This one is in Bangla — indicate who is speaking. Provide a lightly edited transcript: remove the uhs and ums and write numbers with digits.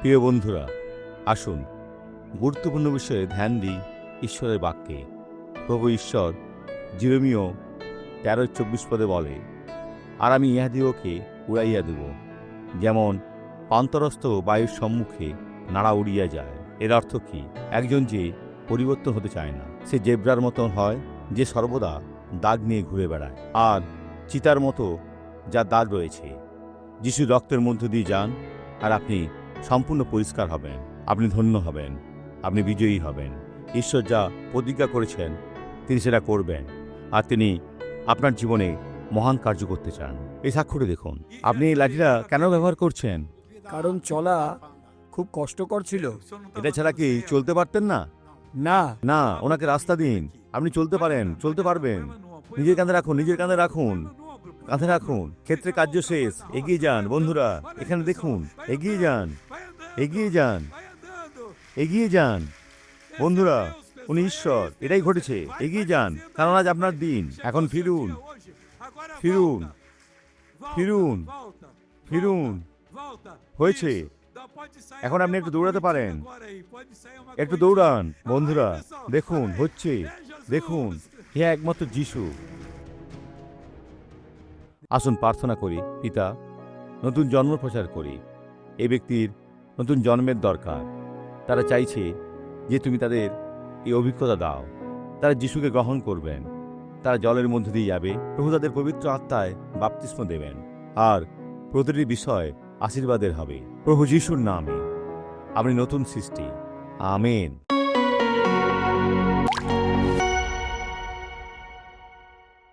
Speaker 1: প্রিয় বন্ধুরা, আসুন গুরুত্বপূর্ণ বিষয়ে ধ্যান দিই ঈশ্বরের বাক্যে। প্রভু ঈশ্বর জিরমীয় 13:24 পদে বলে, আর আমি ইহাদিওকে উড়াইয়া দেব, যেমন পান্তরস্থ বায়ুর সম্মুখে নাড়া উড়িয়া যায়। এর অর্থ কি? একজন যে পরিবর্তন হতে চায় না, সে জেব্রার মতন হয়, যে সর্বদা দাগ নিয়ে ঘুরে বেড়ায়, আর চিতার মতো যার দাগ রয়েছে। যিশু রক্তের মধ্য দিয়ে যান, আর আপনি সম্পূর্ণ পরিষ্কার হবেন, আপনি ধন্য হবেন, আপনি বিজয়ী হবেন। ঈশ্বর যা প্রতিজ্ঞা করেছেন তিনি সেটা করবেন, আর তিনি আপনার জীবনে মহান কার্য করতে চান। এই সাক্ষ্যটি দেখুন। আপনি এই লাঠিটা কেন ব্যবহার করছেন?
Speaker 2: কারণ চলা খুব কষ্টকর ছিল।
Speaker 1: এটা ছাড়া কি চলতে পারতেন না?
Speaker 2: না,
Speaker 1: না, ওনাকে রাস্তা দিন, আপনি চলতে পারেন, চলতে পারবেন। নিজের কাঁধে রাখুন, নিজের কাঁধে রাখুন, কাঁধে রাখুন। ক্ষেত্রে কার্য শেষ। এগিয়ে যান বন্ধুরা, এখানে দেখুন, এগিয়ে যান, এগিয়ে যান, এগিয়ে যান বন্ধুরা। উনি ঈশ্বর, এটাই ঘটেছে। এগিয়ে যান, কারণ আজ আপনার দিন। এখন ফিরুন, ফিরুন, ফিরুন, ফিরুন। হয়েছে। এখন আপনি একটু দৌড়াতে পারেন, একটু দৌড়ান বন্ধুরা। দেখুন, হচ্ছে, দেখুন, হে একমাত্র যিশু। আসুন প্রার্থনা করি। পিতা, নতুন জন্ম প্রচার করি। এই ব্যক্তির নতুন জন্মের দরকার। তারা চাইছে যে তুমি তাদের এই অভিজ্ঞতা দাও। তারা যিশুকে গ্রহণ করবেন, তারা জলের মধ্যে দিয়ে যাবে। প্রভু তাদের পবিত্র আত্মায় বাপ্তিস্ম দেবেন, আর প্রতিটি বিষয় আশীর্বাদের হবে। প্রভু যিশুর নামে আপনি নতুন সৃষ্টি। আমেন।